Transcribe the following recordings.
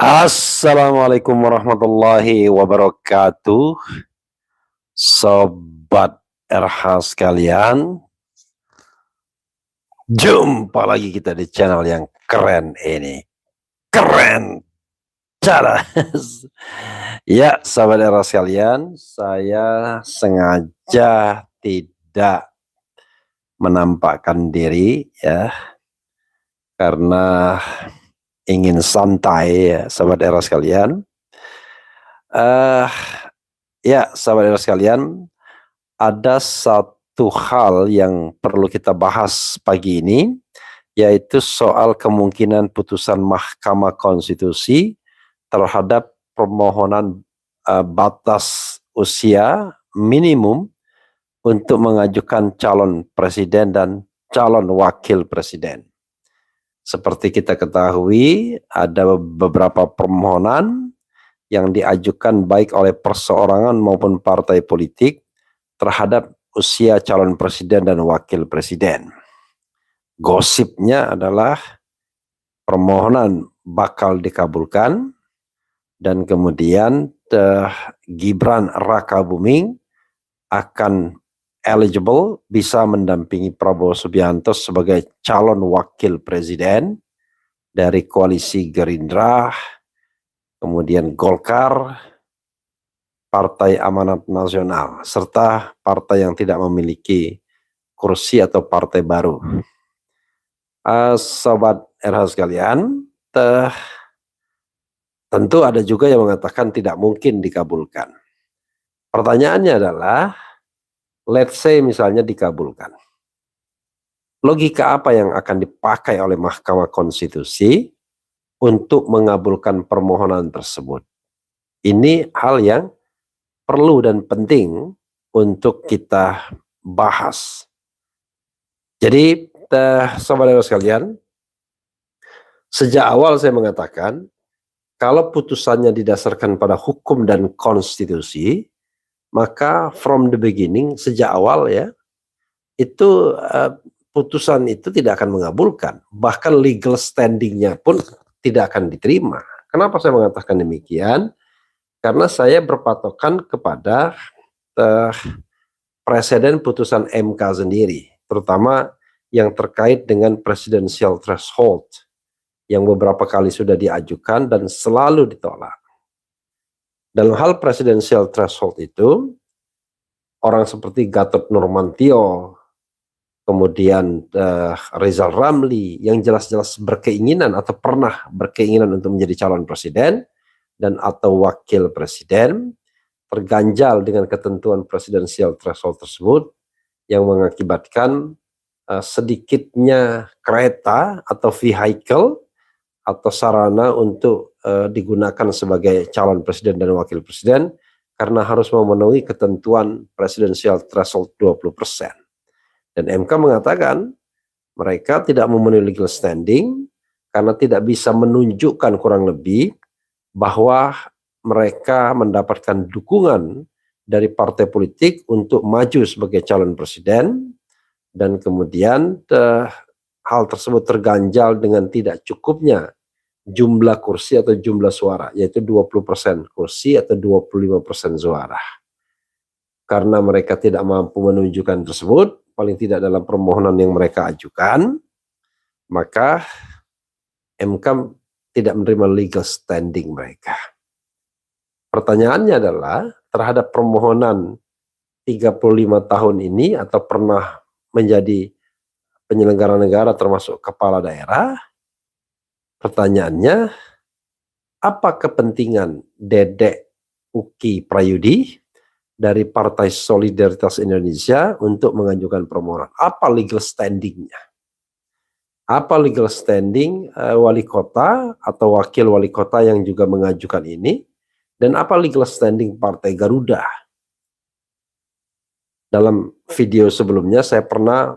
Assalamualaikum warahmatullahi wabarakatuh. Sobat RH sekalian, jumpa lagi kita di channel yang keren ini. Keren cara. Ya, sobat RH sekalian, saya sengaja tidak menampakkan diri ya, karena ingin santai ya, sobat RH sekalian. Ya, sahabat sekalian, ada satu hal yang perlu kita bahas pagi ini, yaitu soal kemungkinan putusan Mahkamah Konstitusi terhadap permohonan batas usia minimum untuk mengajukan calon presiden dan calon wakil presiden. Seperti kita ketahui, ada beberapa permohonan yang diajukan baik oleh perseorangan maupun partai politik terhadap usia calon presiden dan wakil presiden. Gosipnya adalah permohonan bakal dikabulkan dan kemudian Gibran Rakabuming akan eligible bisa mendampingi Prabowo Subianto sebagai calon wakil presiden dari koalisi Gerindra, kemudian Golkar, Partai Amanat Nasional, serta partai yang tidak memiliki kursi atau partai baru. Sobat RH sekalian, tentu ada juga yang mengatakan tidak mungkin dikabulkan. Pertanyaannya adalah, let's say misalnya dikabulkan. Logika apa yang akan dipakai oleh Mahkamah Konstitusi untuk mengabulkan permohonan tersebut? Ini hal yang perlu dan penting untuk kita bahas. Jadi, saudara sekalian, sejak awal saya mengatakan, kalau putusannya didasarkan pada hukum dan konstitusi, maka from the beginning, sejak awal ya, itu putusan itu tidak akan mengabulkan. Bahkan legal standingnya pun tidak akan diterima. Kenapa saya mengatakan demikian? Karena saya berpatokan kepada presiden putusan MK sendiri, terutama yang terkait dengan presidential threshold yang beberapa kali sudah diajukan dan selalu ditolak. Dalam hal presidential threshold itu, orang seperti Gatot Nurmantio, kemudian Rizal Ramli yang jelas-jelas berkeinginan atau pernah berkeinginan untuk menjadi calon presiden dan atau wakil presiden, terganjal dengan ketentuan presidensial threshold tersebut yang mengakibatkan sedikitnya kereta atau vehicle atau sarana untuk digunakan sebagai calon presiden dan wakil presiden karena harus memenuhi ketentuan presidensial threshold 20%. Dan MK mengatakan mereka tidak memenuhi legal standing karena tidak bisa menunjukkan kurang lebih bahwa mereka mendapatkan dukungan dari partai politik untuk maju sebagai calon presiden, dan kemudian hal tersebut terganjal dengan tidak cukupnya jumlah kursi atau jumlah suara, yaitu 20% kursi atau 25% suara. Karena mereka tidak mampu menunjukkan tersebut, paling tidak dalam permohonan yang mereka ajukan, maka MK tidak menerima legal standing mereka. Pertanyaannya adalah, terhadap permohonan 35 tahun ini atau pernah menjadi penyelenggara negara termasuk kepala daerah, pertanyaannya, apa kepentingan Dedek Uki Prayudi dari Partai Solidaritas Indonesia untuk mengajukan permohonan? Apa legal standingnya? Apa legal standing wali kota atau wakil wali kota yang juga mengajukan ini? Dan apa legal standing Partai Garuda? Dalam video sebelumnya saya pernah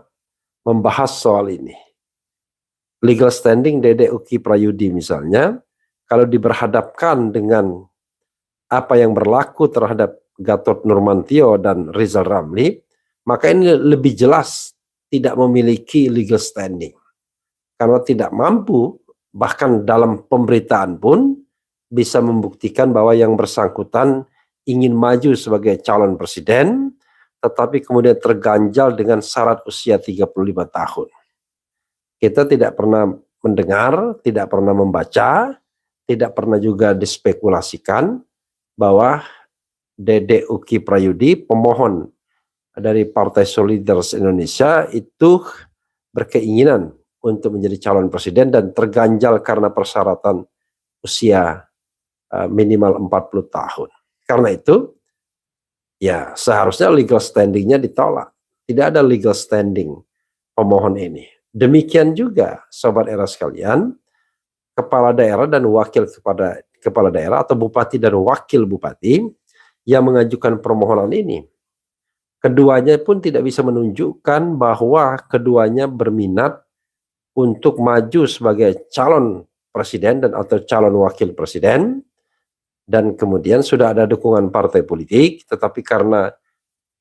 membahas soal ini. Legal standing Dedek Uki Prayudi misalnya, kalau diberhadapkan dengan apa yang berlaku terhadap Gatot Nurmantio dan Rizal Ramli, maka ini lebih jelas tidak memiliki legal standing. Karena tidak mampu, bahkan dalam pemberitaan pun, bisa membuktikan bahwa yang bersangkutan ingin maju sebagai calon presiden, tetapi kemudian terganjal dengan syarat usia 35 tahun. Kita tidak pernah mendengar, tidak pernah membaca, tidak pernah juga dispekulasikan bahwa Dede Uki Prayudi, pemohon dari Partai Solidaritas Indonesia, itu berkeinginan untuk menjadi calon presiden dan terganjal karena persyaratan usia minimal 40 tahun. Karena itu, ya seharusnya legal standingnya ditolak. Tidak ada legal standing pemohon ini. Demikian juga, Sobat Era sekalian, kepala daerah dan wakil kepada kepala daerah atau bupati dan wakil bupati yang mengajukan permohonan ini. Keduanya pun tidak bisa menunjukkan bahwa keduanya berminat untuk maju sebagai calon presiden dan atau calon wakil presiden, dan kemudian sudah ada dukungan partai politik, tetapi karena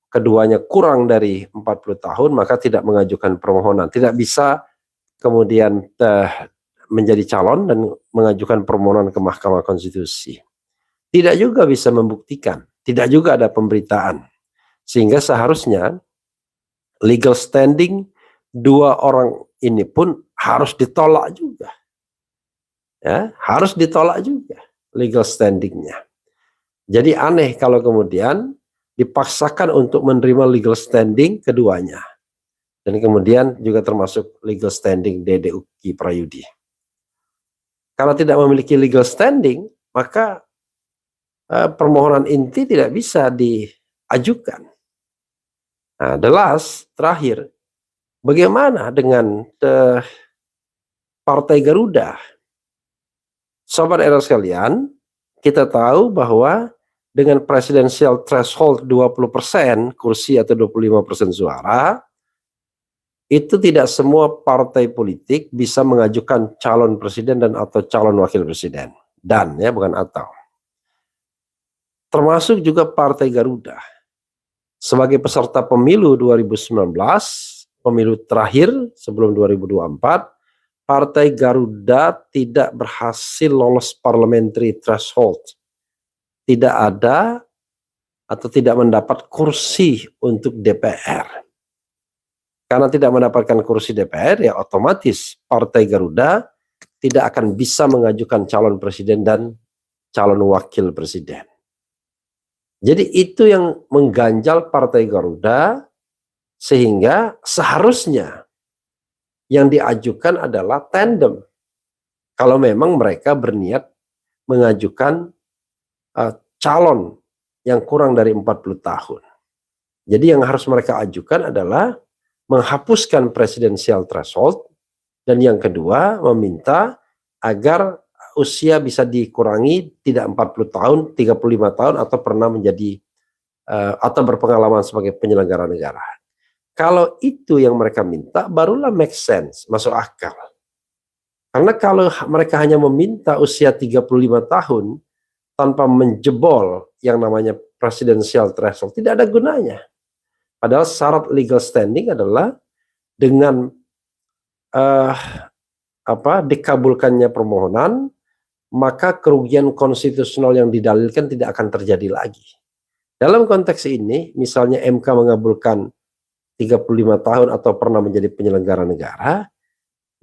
keduanya kurang dari 40 tahun maka tidak mengajukan permohonan, tidak bisa kemudian menjadi calon dan mengajukan permohonan ke Mahkamah Konstitusi. Tidak juga bisa membuktikan, tidak juga ada pemberitaan. Sehingga seharusnya legal standing dua orang ini pun harus ditolak juga. Ya, harus ditolak juga legal standingnya. Jadi aneh kalau kemudian dipaksakan untuk menerima legal standing keduanya. Dan kemudian juga termasuk legal standing Dede Uki Prayudi. Kalau tidak memiliki legal standing, maka permohonan inti tidak bisa diajukan. Nah, terakhir, bagaimana dengan Partai Garuda? Sobat Era sekalian, kita tahu bahwa dengan presidensial threshold 20% kursi atau 25% suara, itu tidak semua partai politik bisa mengajukan calon presiden dan atau calon wakil presiden. Dan ya, bukan atau. Termasuk juga Partai Garuda. Sebagai peserta pemilu 2019, pemilu terakhir sebelum 2024, Partai Garuda tidak berhasil lolos parliamentary threshold. Tidak ada atau tidak mendapat kursi untuk DPR. Karena tidak mendapatkan kursi DPR, ya otomatis Partai Garuda tidak akan bisa mengajukan calon presiden dan calon wakil presiden. Jadi itu yang mengganjal Partai Garuda, sehingga seharusnya yang diajukan adalah tandem. Kalau memang mereka berniat mengajukan calon yang kurang dari 40 tahun. Jadi yang harus mereka ajukan adalah menghapuskan presidensial threshold, dan yang kedua meminta agar usia bisa dikurangi tidak 40 tahun, 35 tahun atau pernah menjadi atau berpengalaman sebagai penyelenggara negara. Kalau itu yang mereka minta, barulah make sense, masuk akal. Karena kalau mereka hanya meminta usia 35 tahun tanpa menjebol yang namanya presidensial threshold, tidak ada gunanya. Padahal syarat legal standing adalah dengan dikabulkannya permohonan, maka kerugian konstitusional yang didalilkan tidak akan terjadi lagi. Dalam konteks ini, misalnya MK mengabulkan 35 tahun atau pernah menjadi penyelenggara negara,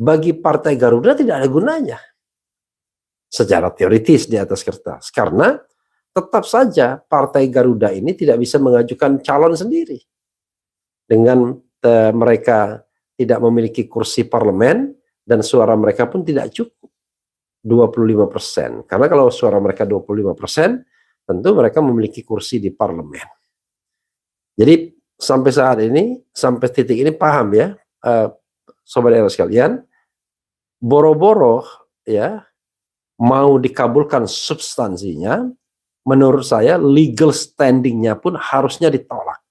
bagi Partai Garuda tidak ada gunanya secara teoritis di atas kertas. Karena tetap saja Partai Garuda ini tidak bisa mengajukan calon sendiri. Dengan mereka tidak memiliki kursi parlemen dan suara mereka pun tidak cukup 25%. Karena kalau suara mereka 25%, tentu mereka memiliki kursi di parlemen. Jadi sampai saat ini, sampai titik ini paham ya, Sobat Era sekalian, boro-boro ya mau dikabulkan substansinya, menurut saya legal standingnya pun harusnya ditolak.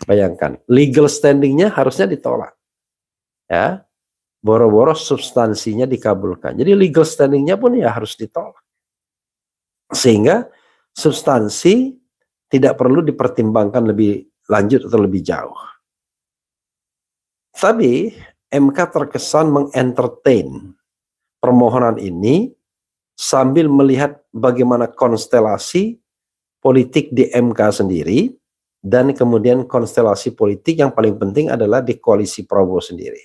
Bayangkan, legal standingnya harusnya ditolak. Ya, boro-boro substansinya dikabulkan. Jadi legal standingnya pun ya harus ditolak. Sehingga substansi tidak perlu dipertimbangkan lebih lanjut atau lebih jauh. Tapi MK terkesan mengentertain permohonan ini sambil melihat bagaimana konstelasi politik di MK sendiri, dan kemudian konstelasi politik yang paling penting adalah di koalisi Prabowo sendiri.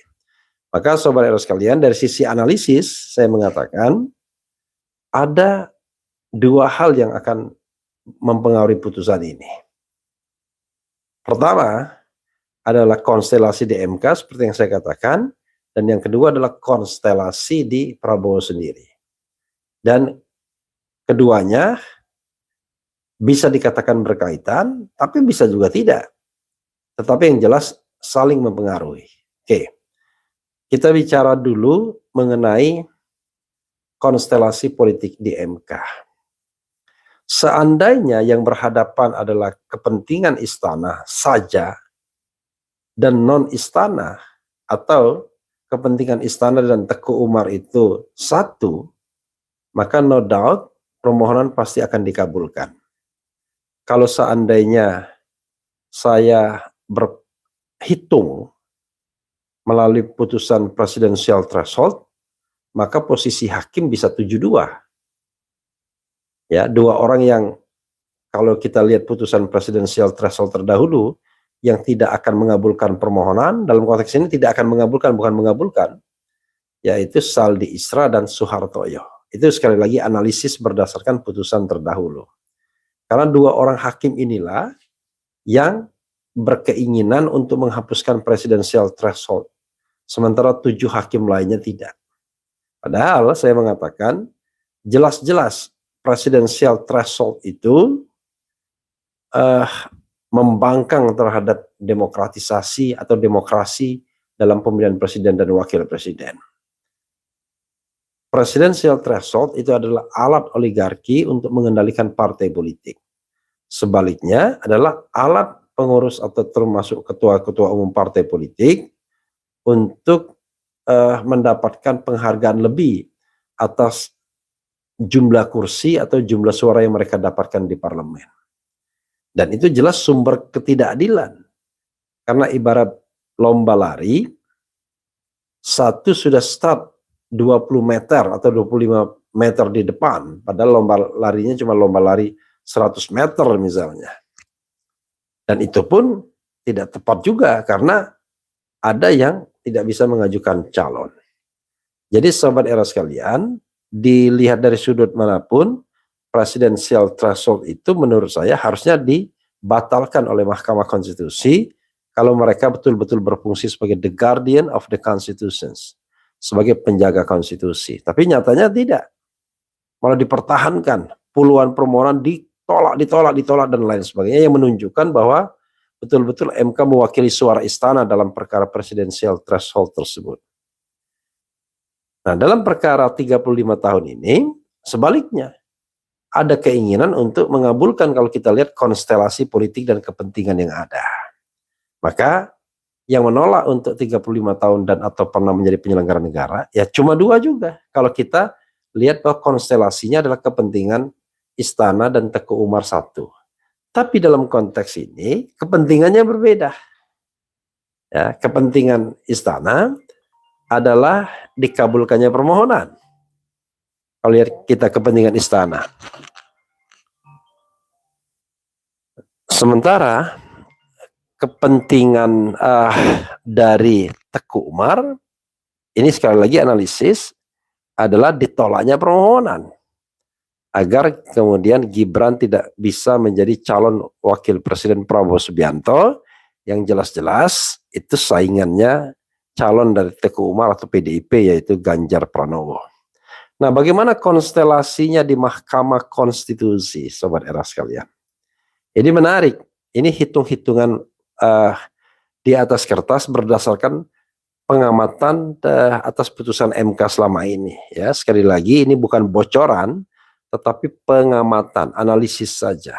Maka Sobat Eros sekalian, dari sisi analisis saya mengatakan ada dua hal yang akan mempengaruhi putusan ini. Pertama adalah konstelasi di MK seperti yang saya katakan, dan yang kedua adalah konstelasi di Prabowo sendiri. Dan keduanya bisa dikatakan berkaitan, tapi bisa juga tidak. Tetapi yang jelas saling mempengaruhi. Oke, kita bicara dulu mengenai konstelasi politik di MK. Seandainya yang berhadapan adalah kepentingan istana saja dan non-istana, atau kepentingan istana dan Teguh Umar itu satu, maka no doubt permohonan pasti akan dikabulkan. Kalau seandainya saya berhitung melalui putusan presidensial threshold, maka posisi hakim bisa 7-2. Ya, dua orang yang kalau kita lihat putusan presidensial threshold terdahulu yang tidak akan mengabulkan permohonan, dalam konteks ini tidak akan mengabulkan, bukan mengabulkan, yaitu Saldi Isra dan Soehartoyo. Itu sekali lagi analisis berdasarkan putusan terdahulu. Karena dua orang hakim inilah yang berkeinginan untuk menghapuskan presidensial threshold. Sementara 7 hakim lainnya tidak. Padahal saya mengatakan jelas-jelas presidensial threshold itu membangkang terhadap demokratisasi atau demokrasi dalam pemilihan presiden dan wakil presiden. Presidensial threshold itu adalah alat oligarki untuk mengendalikan partai politik. Sebaliknya adalah alat pengurus atau termasuk ketua-ketua umum partai politik untuk mendapatkan penghargaan lebih atas jumlah kursi atau jumlah suara yang mereka dapatkan di parlemen. Dan itu jelas sumber ketidakadilan. Karena ibarat lomba lari, satu sudah start 20 meter atau 25 meter di depan, padahal lomba larinya cuma lomba lari 100 meter misalnya. Dan itu pun tidak tepat juga karena ada yang tidak bisa mengajukan calon. Jadi Sobat Eros sekalian, dilihat dari sudut manapun, presidensial threshold itu menurut saya harusnya dibatalkan oleh Mahkamah Konstitusi kalau mereka betul-betul berfungsi sebagai the guardian of the constitutions, sebagai penjaga konstitusi. Tapi nyatanya tidak. Malah dipertahankan, puluhan permohonan ditolak dan lain sebagainya, yang menunjukkan bahwa betul-betul MK mewakili suara istana dalam perkara presidensial threshold tersebut. Nah, dalam perkara 35 tahun ini, sebaliknya, ada keinginan untuk mengabulkan kalau kita lihat konstelasi politik dan kepentingan yang ada. Maka, yang menolak untuk 35 tahun dan atau pernah menjadi penyelenggara negara, ya cuma 2 juga. Kalau kita lihat bahwa konstelasinya adalah kepentingan istana dan Teguh Umar 1. Tapi dalam konteks ini, kepentingannya berbeda. Ya, kepentingan istana adalah dikabulkannya permohonan. Kalau lihat kita kepentingan istana. Sementara kepentingan dari Teguh Umar, ini sekali lagi analisis, adalah ditolaknya permohonan. Agar kemudian Gibran tidak bisa menjadi calon wakil presiden Prabowo Subianto, yang jelas-jelas itu saingannya calon dari Teguh Umar atau PDIP, yaitu Ganjar Pranowo. Nah, bagaimana konstelasinya di Mahkamah Konstitusi, Sobat Eros sekalian? Ini menarik. Ini hitung-hitungan di atas kertas berdasarkan pengamatan atas putusan MK selama ini. Ya, sekali lagi ini bukan bocoran, tetapi pengamatan, analisis saja.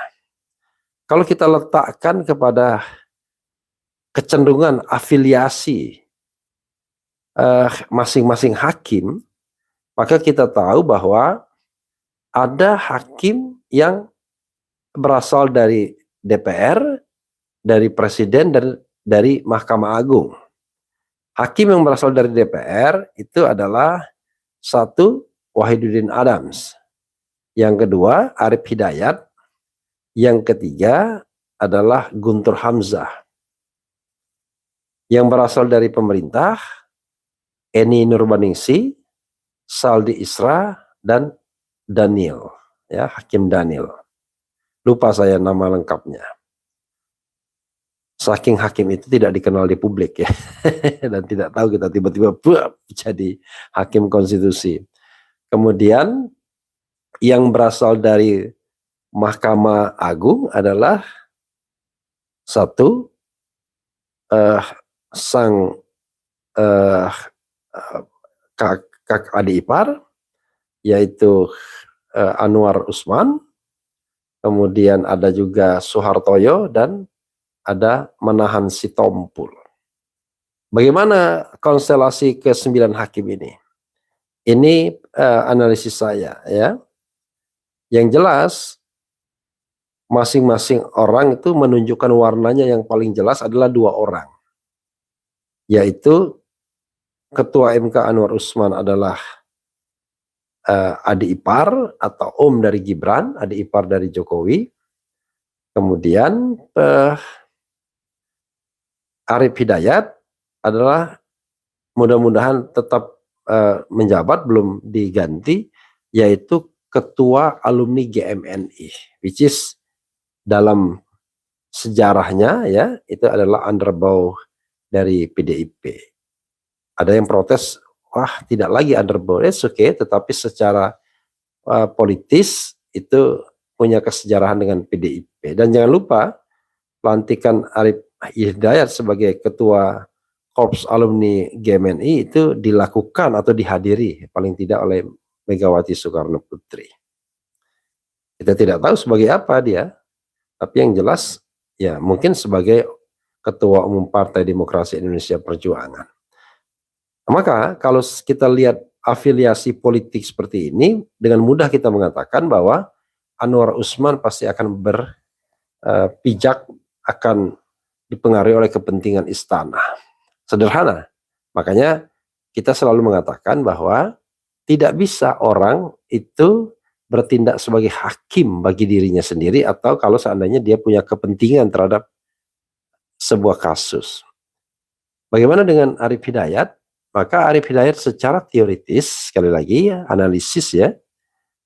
Kalau kita letakkan kepada kecenderungan afiliasi masing-masing hakim, maka kita tahu bahwa ada hakim yang berasal dari DPR, dari Presiden, dan dari Mahkamah Agung. Hakim yang berasal dari DPR itu adalah 1 Wahidudin Adams, yang kedua Arif Hidayat, yang ketiga adalah Guntur Hamzah. Yang berasal dari pemerintah, Eni Nurbaningsi, Saldi Isra, dan Daniel, ya, Hakim Daniel. Lupa saya nama lengkapnya. Saking hakim itu tidak dikenal di publik ya, dan tidak tahu kita tiba-tiba jadi hakim konstitusi. Kemudian yang berasal dari Mahkamah Agung adalah satu sang kakak adik ipar, yaitu Anwar Usman, kemudian ada juga Soehartoyo, dan ada Manahan Sitompul. Bagaimana konstelasi ke-9 hakim ini? Ini analisis saya ya. Yang jelas masing-masing orang itu menunjukkan warnanya yang paling jelas adalah 2 orang. Yaitu Ketua MK Anwar Usman adalah adik ipar atau om dari Gibran, adik ipar dari Jokowi. Kemudian Arif Hidayat adalah mudah-mudahan tetap menjabat, belum diganti, yaitu Ketua Alumni GMNI, which is dalam sejarahnya ya itu adalah underbow dari PDIP. Ada yang protes, wah tidak lagi underbow, okay, tetapi secara politis itu punya kesejarahan dengan PDIP. Dan jangan lupa pelantikan Arif Hidayat sebagai Ketua Korps Alumni GMNI itu dilakukan atau dihadiri paling tidak oleh Megawati Soekarno Putri. Kita tidak tahu sebagai apa dia, tapi yang jelas ya mungkin sebagai Ketua Umum Partai Demokrasi Indonesia Perjuangan. Maka kalau kita lihat afiliasi politik seperti ini, dengan mudah kita mengatakan bahwa Anwar Usman pasti akan berpijak, akan dipengaruhi oleh kepentingan istana. Sederhana. Makanya kita selalu mengatakan bahwa tidak bisa orang itu bertindak sebagai hakim bagi dirinya sendiri atau kalau seandainya dia punya kepentingan terhadap sebuah kasus. Bagaimana dengan Arif Hidayat? Maka Arif Hidayat secara teoritis, sekali lagi ya, analisis ya,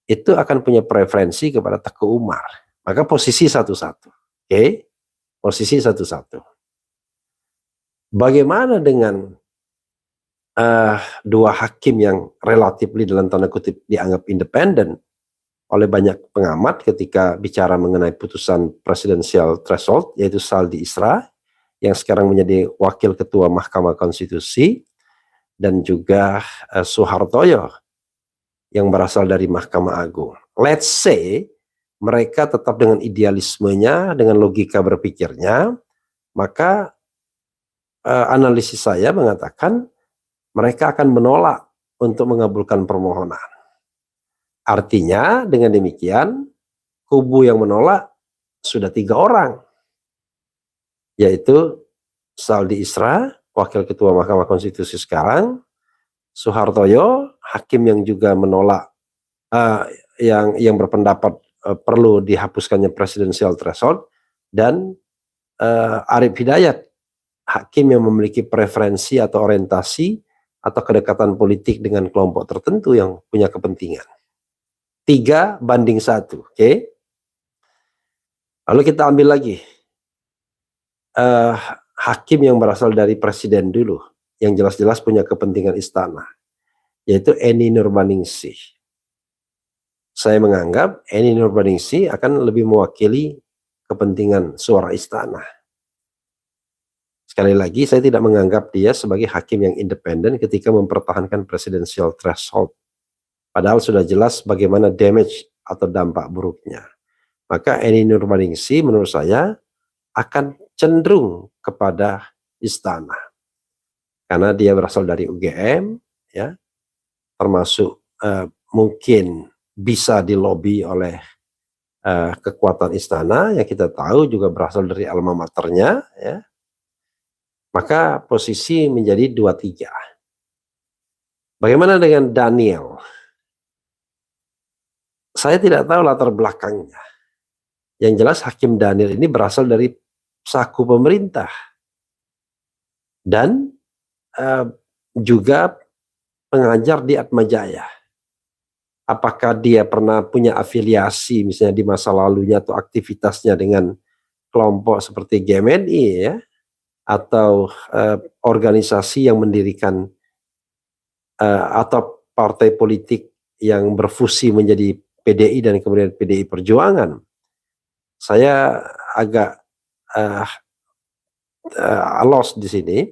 itu akan punya preferensi kepada Teguh Umar. Maka posisi satu-satu. Oke? Posisi satu-satu. Bagaimana dengan dua hakim yang relatif dalam tanda kutip dianggap independen oleh banyak pengamat ketika bicara mengenai putusan presidensial threshold, yaitu Saldi Isra yang sekarang menjadi wakil ketua Mahkamah Konstitusi, dan juga Soehartoyo yang berasal dari Mahkamah Agung. Let's say mereka tetap dengan idealismenya, dengan logika berpikirnya, maka analisis saya mengatakan mereka akan menolak untuk mengabulkan permohonan. Artinya dengan demikian kubu yang menolak sudah 3 orang, yaitu Saldi Isra, wakil ketua Mahkamah Konstitusi sekarang, Soehartoyo, hakim yang juga menolak, yang berpendapat perlu dihapuskannya presidensial threshold, dan Arif Hidayat, hakim yang memiliki preferensi atau orientasi atau kedekatan politik dengan kelompok tertentu yang punya kepentingan. 3-1, oke? Lalu kita ambil lagi hakim yang berasal dari presiden dulu, yang jelas-jelas punya kepentingan istana, yaitu Eni Nurbaningsih. Saya menganggap Eni Nurbaningsih akan lebih mewakili kepentingan suara istana. Sekali lagi, saya tidak menganggap dia sebagai hakim yang independen ketika mempertahankan presidensial threshold. Padahal sudah jelas bagaimana damage atau dampak buruknya. Maka Eni Nurbaningsih menurut saya akan cenderung kepada istana. Karena dia berasal dari UGM, ya, termasuk mungkin bisa dilobi oleh kekuatan istana yang kita tahu juga berasal dari alma maternya, ya. Maka posisi menjadi 2-3. Bagaimana dengan Daniel? Saya tidak tahu latar belakangnya. Yang jelas Hakim Daniel ini berasal dari saku pemerintah dan juga pengajar di Atmajaya. Apakah dia pernah punya afiliasi misalnya di masa lalunya atau aktivitasnya dengan kelompok seperti GMNI ya, atau organisasi yang mendirikan atau partai politik yang berfusi menjadi PDI dan kemudian PDI Perjuangan. Saya agak lost di sini,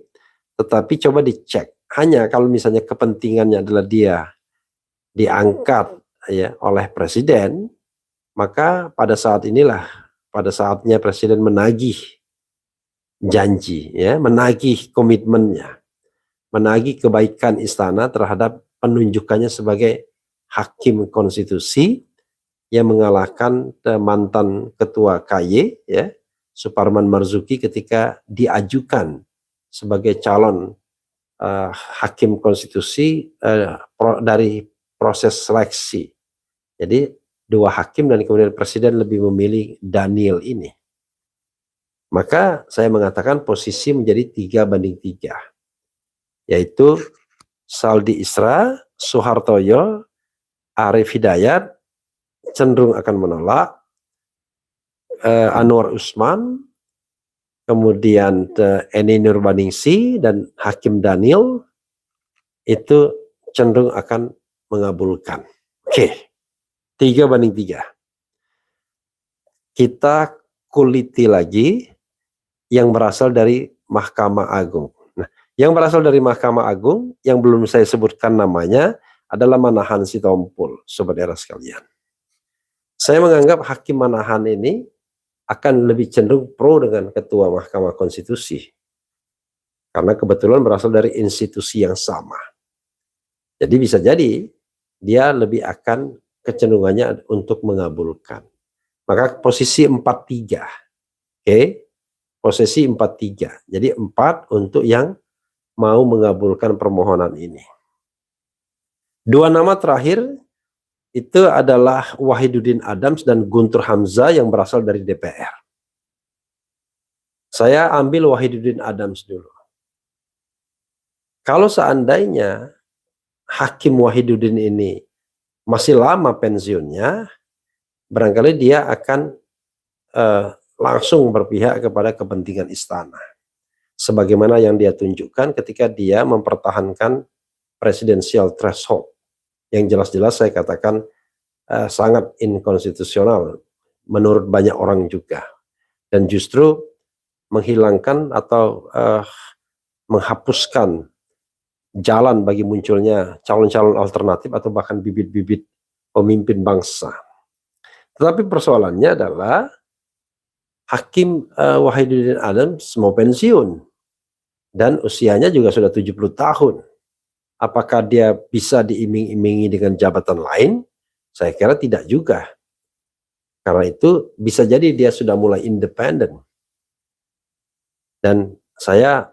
tetapi coba dicek. Hanya kalau misalnya kepentingannya adalah dia diangkat ya oleh presiden, maka pada saat inilah pada saatnya presiden menagih janji ya, menagih komitmennya, menagih kebaikan istana terhadap penunjukannya sebagai hakim konstitusi yang mengalahkan mantan ketua KY ya, Suparman Marzuki ketika diajukan sebagai calon hakim konstitusi dari proses seleksi. Jadi 2 hakim dan kemudian presiden lebih memilih Daniel ini. Maka saya mengatakan posisi menjadi 3-3. Yaitu Saldi Isra, Soehartoyo, Arief Hidayat cenderung akan menolak, Anwar Usman, kemudian Eni Nurbaningsi dan Hakim Daniel itu cenderung akan mengabulkan. Oke, 3-3. Kita kuliti lagi yang berasal dari Mahkamah Agung. Nah, yang berasal dari Mahkamah Agung yang belum saya sebutkan namanya adalah Manahan Sitompul, sobat era sekalian. Saya menganggap Hakim Manahan ini akan lebih cenderung pro dengan Ketua Mahkamah Konstitusi. Karena kebetulan berasal dari institusi yang sama. Jadi bisa jadi dia lebih akan kecenderungannya untuk mengabulkan. Maka posisi 4-3. Oke. Posisi 4-3. Jadi 4 untuk yang mau mengabulkan permohonan ini. 2 nama terakhir itu adalah Wahidudin Adams dan Guntur Hamzah yang berasal dari DPR. Saya ambil Wahidudin Adams dulu. Kalau seandainya Hakim Wahidudin ini masih lama pensiunnya, barangkali dia akan langsung berpihak kepada kepentingan istana. Sebagaimana yang dia tunjukkan ketika dia mempertahankan presidensial threshold. Yang jelas-jelas saya katakan sangat inkonstitusional menurut banyak orang juga. Dan justru menghilangkan atau menghapuskan jalan bagi munculnya calon-calon alternatif atau bahkan bibit-bibit pemimpin bangsa. Tetapi persoalannya adalah Hakim Wahidudin Adams mau pensiun dan usianya juga sudah 70 tahun. Apakah dia bisa diiming-imingi dengan jabatan lain? Saya kira tidak juga. Karena itu bisa jadi dia sudah mulai independen. Dan saya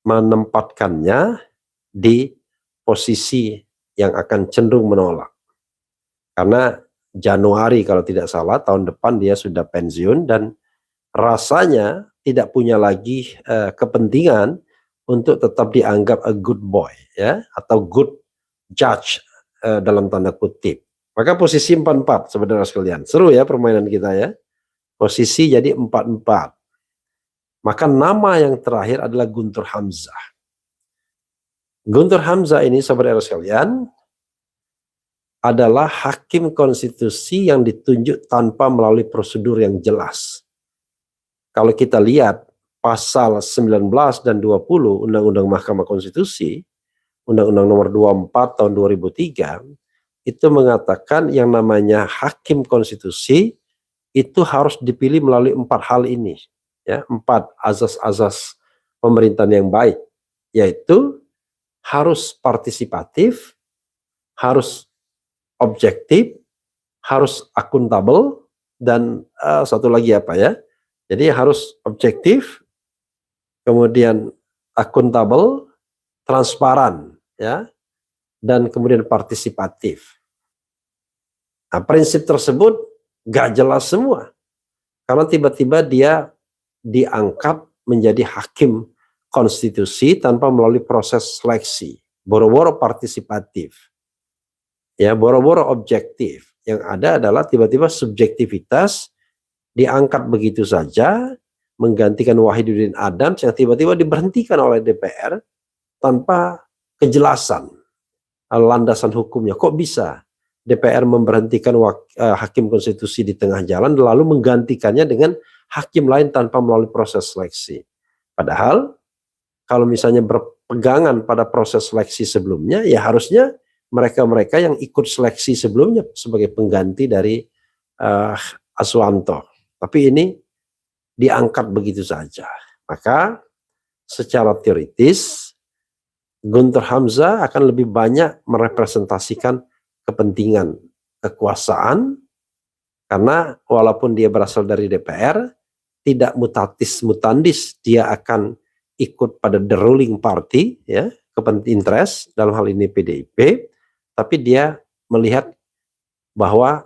menempatkannya di posisi yang akan cenderung menolak. Karena Januari kalau tidak salah tahun depan dia sudah pensiun dan rasanya tidak punya lagi kepentingan untuk tetap dianggap a good boy ya atau good judge dalam tanda kutip. Maka posisi 4-4 saudara sekalian. Seru ya permainan kita ya. Posisi jadi 4-4. Maka nama yang terakhir adalah Guntur Hamzah. Guntur Hamzah ini saudara sekalian adalah hakim konstitusi yang ditunjuk tanpa melalui prosedur yang jelas. Kalau kita lihat pasal 19 dan 20 Undang-Undang Mahkamah Konstitusi, Undang-Undang nomor 24 tahun 2003, itu mengatakan yang namanya hakim konstitusi itu harus dipilih melalui 4 hal ini. Ya, 4 azas-azas pemerintahan yang baik, yaitu harus partisipatif, harus objektif, harus akuntabel, dan satu lagi apa ya? Jadi harus objektif, kemudian akuntabel, transparan, ya, dan kemudian partisipatif. Nah, prinsip tersebut gak jelas semua. Karena tiba-tiba dia diangkat menjadi hakim konstitusi tanpa melalui proses seleksi. Boro-boro partisipatif. Ya, boro-boro objektif. Yang ada adalah tiba-tiba subjektivitas diangkat begitu saja, menggantikan Wahidudin Adams yang tiba-tiba diberhentikan oleh DPR tanpa kejelasan landasan hukumnya. Kok bisa DPR memberhentikan hakim konstitusi di tengah jalan lalu menggantikannya dengan hakim lain tanpa melalui proses seleksi? Padahal kalau misalnya berpegangan pada proses seleksi sebelumnya, ya harusnya mereka-mereka yang ikut seleksi sebelumnya sebagai pengganti dari Aswanto. Tapi ini diangkat begitu saja. Maka secara teoritis Guntur Hamzah akan lebih banyak merepresentasikan kepentingan kekuasaan, karena walaupun dia berasal dari DPR, tidak mutatis mutandis dia akan ikut pada the ruling party, ya, kepentingan interest, dalam hal ini PDIP, tapi dia melihat bahwa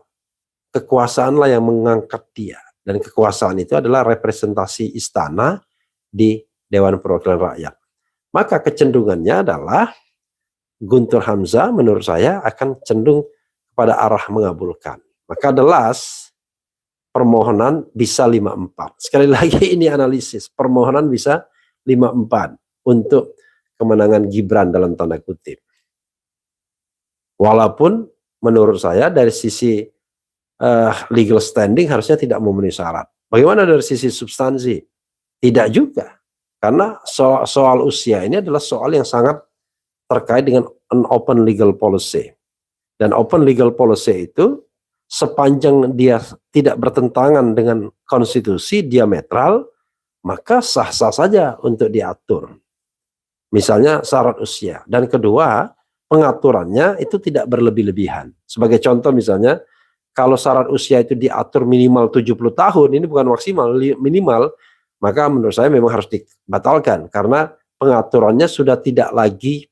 kekuasaanlah yang mengangkat dia, dan kekuasaan itu adalah representasi istana di Dewan Perwakilan Rakyat. Maka kecenderungannya adalah Guntur Hamzah menurut saya akan cenderung pada arah mengabulkan. Maka jelas permohonan bisa 5-4. Sekali lagi ini analisis, permohonan bisa 5-4 untuk kemenangan Gibran dalam tanda kutip. Walaupun menurut saya dari sisi legal standing harusnya tidak memenuhi syarat. Bagaimana dari sisi substansi? Tidak juga. Karena soal usia ini adalah soal yang sangat terkait dengan an open legal policy. Dan open legal policy itu sepanjang dia tidak bertentangan dengan konstitusi diametral, maka sah-sah saja untuk diatur. Misalnya syarat usia. Dan kedua, pengaturannya itu tidak berlebih-lebihan. Sebagai contoh misalnya, kalau syarat usia itu diatur minimal 70 tahun, ini bukan maksimal, minimal, maka menurut saya memang harus dibatalkan karena pengaturannya sudah tidak lagi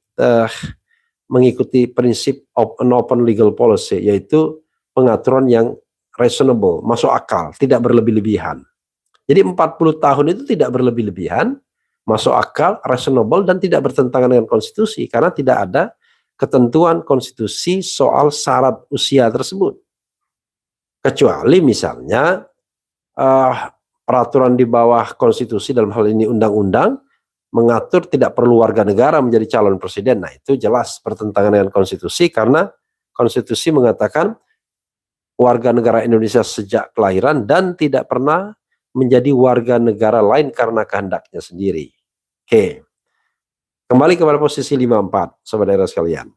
mengikuti prinsip an open legal policy, yaitu pengaturan yang reasonable, masuk akal, tidak berlebih-lebihan. Jadi 40 tahun itu tidak berlebih-lebihan, masuk akal, reasonable, dan tidak bertentangan dengan konstitusi karena tidak ada ketentuan konstitusi soal syarat usia tersebut. Kecuali misalnya peraturan di bawah konstitusi, dalam hal ini undang-undang, mengatur tidak perlu warga negara menjadi calon presiden. Nah, itu jelas bertentangan dengan konstitusi karena konstitusi mengatakan warga negara Indonesia sejak kelahiran dan tidak pernah menjadi warga negara lain karena kehendaknya sendiri. Oke. Kembali kepada posisi 54, saudara sekalian.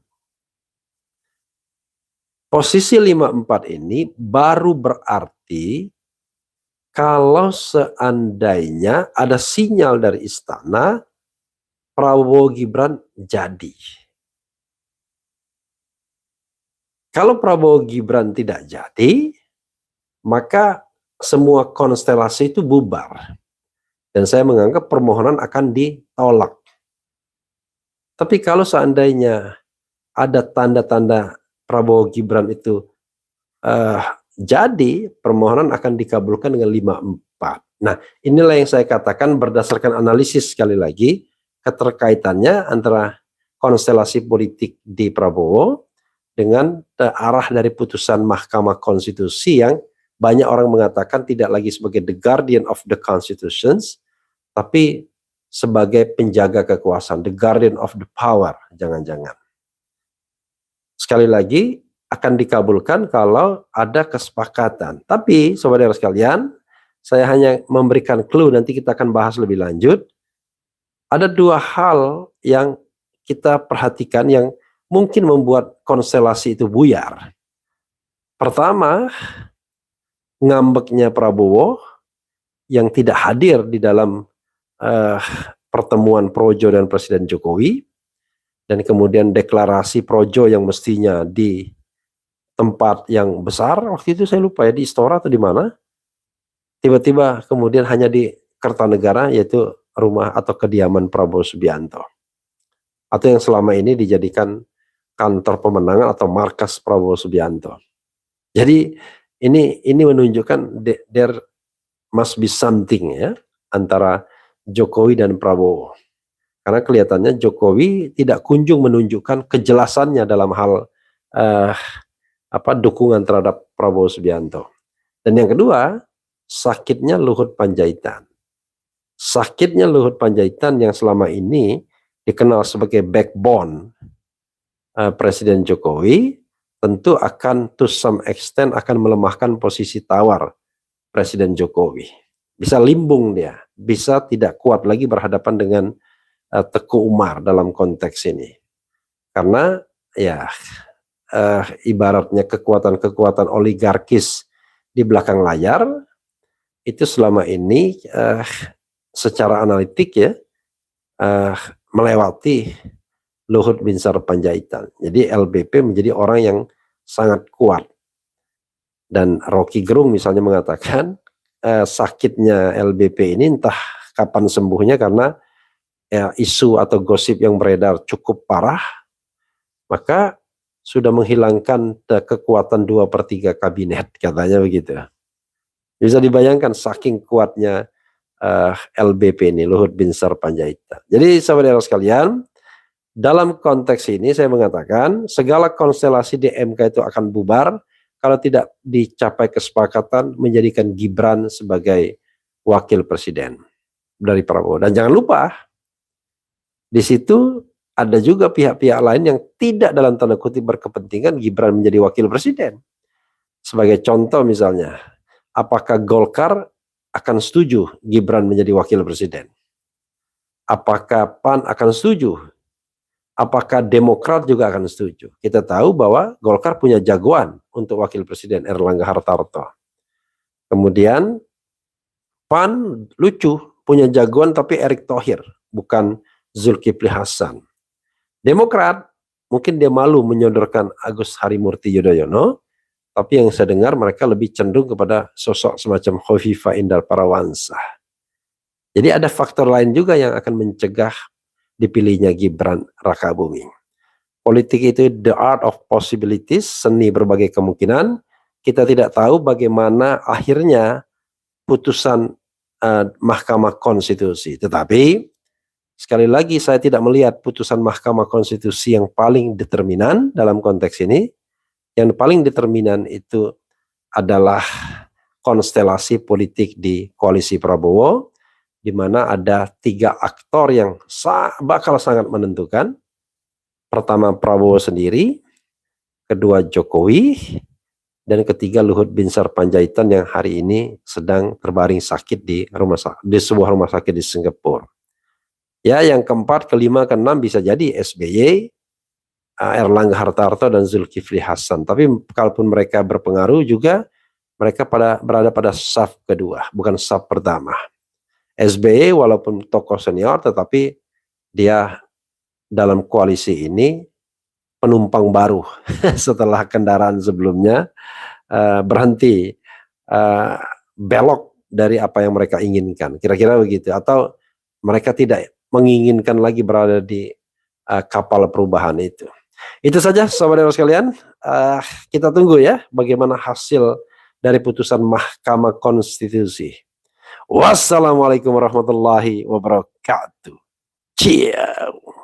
Posisi 54 ini baru berarti kalau seandainya ada sinyal dari istana, Prabowo Gibran jadi. Kalau Prabowo Gibran tidak jadi, maka semua konstelasi itu bubar. Dan saya menganggap permohonan akan ditolak. Tapi kalau seandainya ada tanda-tanda Prabowo Gibran itu jadi, permohonan akan dikabulkan dengan 5-4. Nah, inilah yang saya katakan berdasarkan analisis sekali lagi, keterkaitannya antara konstelasi politik di Prabowo dengan arah dari putusan Mahkamah Konstitusi yang banyak orang mengatakan tidak lagi sebagai the guardian of the constitutions, tapi sebagai penjaga kekuasaan, the guardian of the power, jangan-jangan. Sekali lagi, akan dikabulkan kalau ada kesepakatan. Tapi, saudara sekalian, saya hanya memberikan clue, nanti kita akan bahas lebih lanjut. Ada dua hal yang kita perhatikan yang mungkin membuat konstelasi itu buyar. Pertama, ngambeknya Prabowo yang tidak hadir di dalam pertemuan Projo dan Presiden Jokowi, dan kemudian deklarasi Projo yang mestinya di tempat yang besar, waktu itu saya lupa ya, di Istora atau di mana, tiba-tiba kemudian hanya di Kertanegara, yaitu rumah atau kediaman Prabowo Subianto, atau yang selama ini dijadikan kantor pemenangan atau markas Prabowo Subianto. Jadi ini menunjukkan there must be something ya antara Jokowi dan Prabowo. Karena kelihatannya Jokowi tidak kunjung menunjukkan kejelasannya dalam hal dukungan terhadap Prabowo Subianto. Dan yang kedua, sakitnya Luhut Panjaitan. Sakitnya Luhut Panjaitan yang selama ini dikenal sebagai backbone Presiden Jokowi, tentu akan to some extent akan melemahkan posisi tawar Presiden Jokowi. Bisa limbung dia, bisa tidak kuat lagi berhadapan dengan Teguh Umar dalam konteks ini. Karena ya ibaratnya kekuatan-kekuatan oligarkis di belakang layar itu selama ini secara analitik ya melewati Luhut Binsar Panjaitan. Jadi LBP menjadi orang yang sangat kuat. Dan Rocky Gerung misalnya mengatakan sakitnya LBP ini entah kapan sembuhnya karena ya, isu atau gosip yang beredar cukup parah, maka sudah menghilangkan kekuatan 2/3 kabinet, katanya begitu. Bisa dibayangkan saking kuatnya LBP ini, Luhut Binsar Panjaitan. Jadi saudara sekalian, dalam konteks ini saya mengatakan segala konstelasi di MK itu akan bubar kalau tidak dicapai kesepakatan menjadikan Gibran sebagai wakil presiden dari Prabowo. Dan jangan lupa, di situ ada juga pihak-pihak lain yang tidak dalam tanda kutip berkepentingan Gibran menjadi wakil presiden. Sebagai contoh misalnya, apakah Golkar akan setuju Gibran menjadi wakil presiden? Apakah PAN akan setuju? Apakah Demokrat juga akan setuju? Kita tahu bahwa Golkar punya jagoan untuk wakil presiden, Erlangga Hartarto. Kemudian PAN lucu, punya jagoan tapi Erick Thohir, bukan Zulkifli Hasan. Demokrat mungkin dia malu menyodorkan Agus Harimurti Yudhoyono, tapi yang saya dengar mereka lebih cenderung kepada sosok semacam Khofifah Indar Parawansa. Jadi ada faktor lain juga yang akan mencegah dipilihnya Gibran Rakabuming. Politik itu the art of possibilities, seni berbagai kemungkinan. Kita tidak tahu bagaimana akhirnya putusan Mahkamah Konstitusi. Tetapi sekali lagi saya tidak melihat putusan Mahkamah Konstitusi yang paling determinan dalam konteks ini. Yang paling determinan itu adalah konstelasi politik di koalisi Prabowo, di mana ada 3 aktor yang bakal sangat menentukan. Pertama Prabowo sendiri, kedua Jokowi, dan ketiga Luhut Binsar Panjaitan yang hari ini sedang terbaring sakit di sebuah rumah sakit di Singapura. Ya, yang keempat, kelima, keenam bisa jadi SBY, Erlangga Hartarto dan Zulkifli Hasan. Tapi kalaupun mereka berpengaruh juga, mereka berada pada saf kedua, bukan saf pertama. SBY walaupun tokoh senior, tetapi dia dalam koalisi ini penumpang baru setelah kendaraan sebelumnya berhenti belok dari apa yang mereka inginkan, kira-kira begitu. Atau mereka tidak menginginkan lagi berada di kapal perubahan itu. Itu saja saudara sekalian, kita tunggu ya bagaimana hasil dari putusan Mahkamah Konstitusi. Wassalamualaikum warahmatullahi wabarakatuh. Ciao.